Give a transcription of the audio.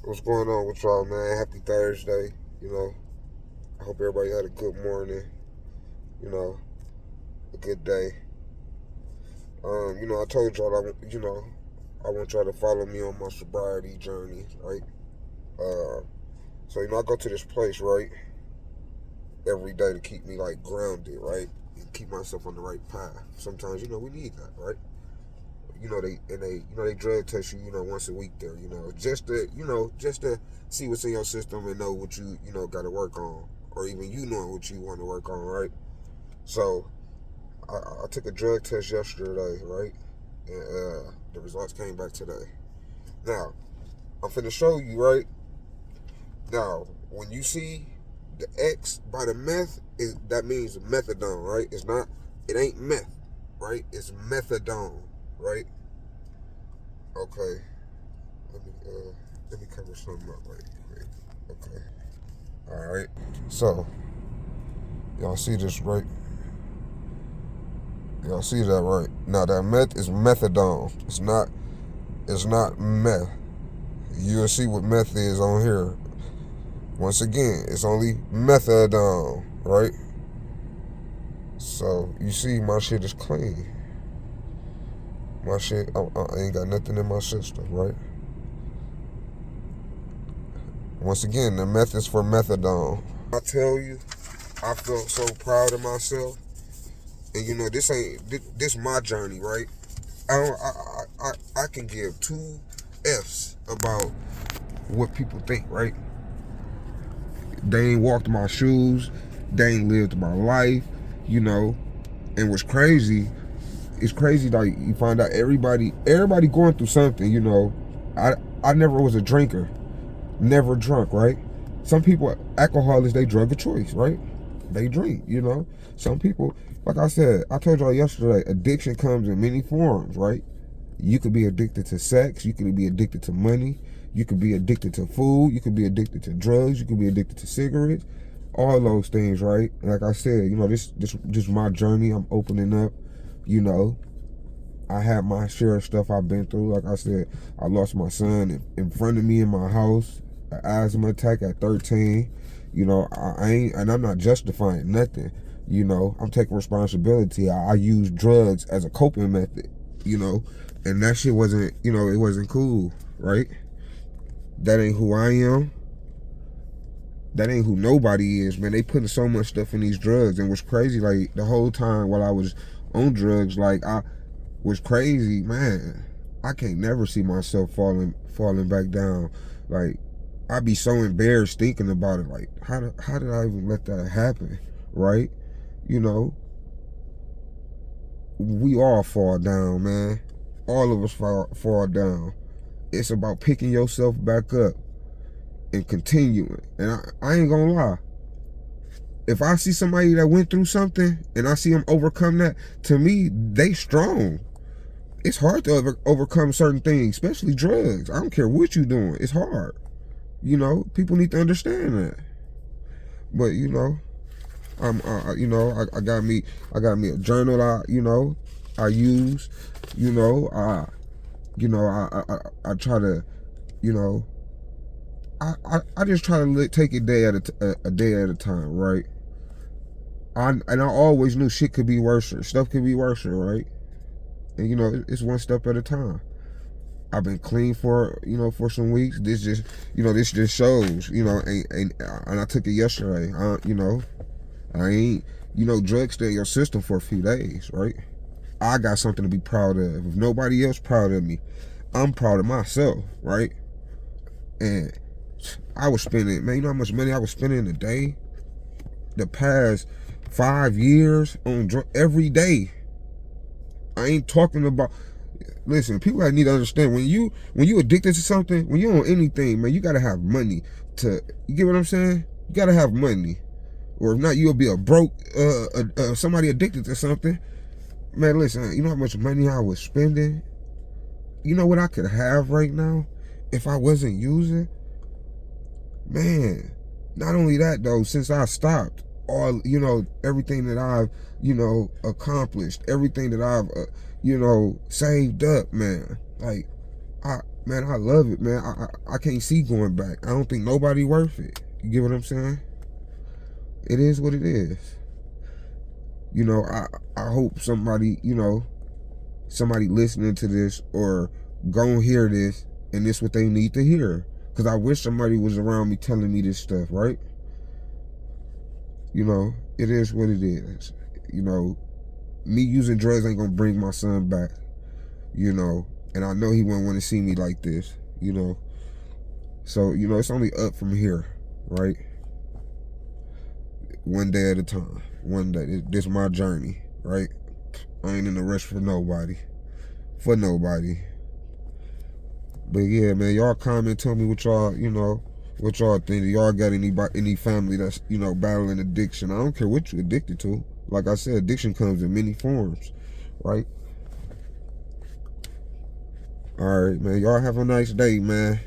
What's going on with y'all, man? Happy Thursday. You know, I hope everybody had a good morning. You know, a good day. I told y'all, I want y'all to follow me on my sobriety journey, right? Uh, I go to this place, right, every day to keep me like grounded, right, and keep myself on the right path. Sometimes, we need that, right? They drug test you, once a week there, just to see what's in your system and know what you got to work on, or even knowing what you want to work on, right? So I took a drug test yesterday, right, and the results came back today. Now I'm finna show you, right. Now when you see the X by the meth, that means methadone, right? It ain't meth, right? It's methadone, right? Okay. Let me let me cover something up right quick. Okay. All right. So y'all see this, right? Y'all see that, right? Now that meth is methadone. It's not meth. You'll see what meth is on here. Once again, it's only methadone, right? So you see, my shit is clean. My shit, I ain't got nothing in my system, right? Once again, the meth is for methadone. I tell you, I felt so proud of myself. And this my journey, right? I can give two F's about what people think, right? They ain't walked my shoes, they ain't lived my life, you know. And what's crazy, it's crazy like you find out everybody going through something, you know. I never was a drinker, never drunk, right? Some people, alcohol is their drug of choice, right? They drink, you know. Some people, like I said, I told y'all yesterday, addiction comes in many forms, right? You could be addicted to sex, you could be addicted to money, you could be addicted to food, you could be addicted to drugs, you could be addicted to cigarettes, all those things, right? Like I said, this my journey. I'm opening up, you know. I had my share of stuff I've been through. Like I said, I lost my son in front of me in my house, an asthma attack at 13. You know, I'm not justifying nothing. You know, I'm taking responsibility. I use drugs as a coping method, you know, and that shit wasn't, it wasn't cool, right? That ain't who I am. That ain't who nobody is, man. They putting so much stuff in these drugs, and what's crazy, like the whole time while I was on drugs, like I was crazy, man. I can't never see myself falling back down. Like I'd be so embarrassed thinking about it. Like how did I even let that happen, right? You know, we all fall down, man. All of us fall down. It's about picking yourself back up and continuing. And I ain't gonna lie. If I see somebody that went through something and I see them overcome that, to me, they strong. It's hard to overcome certain things, especially drugs. I don't care what you're doing. It's hard. You know, people need to understand that. But I got me a journal. I use. I try to, you know, I just try to take a day at a day at a time, right? I always knew shit could be worse. Stuff could be worse, right? And it's one step at a time. I've been clean for some weeks. This just shows, and I took it yesterday. I ain't, drugs stay in your system for a few days, right? I got something to be proud of. If nobody else proud of me, I'm proud of myself, right? And I was spending, man, you know how much money I was spending in a day? The past 5 years on every day. I ain't talking about. Listen, people need to understand when you addicted to something, when you on anything, man, you gotta have money to. You get what I'm saying? You gotta have money, or if not, you'll be a broke somebody addicted to something. Man, listen, you know how much money I was spending. You know what I could have right now if I wasn't using. Man, not only that though, since I stopped, all everything that I've accomplished, everything that I've saved up, man. Like man, I love it, man. I can't see going back. I don't think nobody worth it. You get what I'm saying? It is what it is. You know, I hope somebody, you know, somebody listening to this or gon' hear this and this what they need to hear. Cause I wish somebody was around me telling me this stuff, right? You know, it is what it is. You know, me using drugs ain't gonna bring my son back, you know, and I know he wouldn't want to see me like this, you know. So, you know, it's only up from here, right? One day at a time. One day. This is my journey, right? I ain't in a rush for nobody. For nobody. But yeah, man, y'all comment, tell me what y'all, you know, what y'all think. Y'all got any family that's, you know, battling addiction? I don't care what you addicted to. Like I said, addiction comes in many forms, right? All right, man. Y'all have a nice day, man.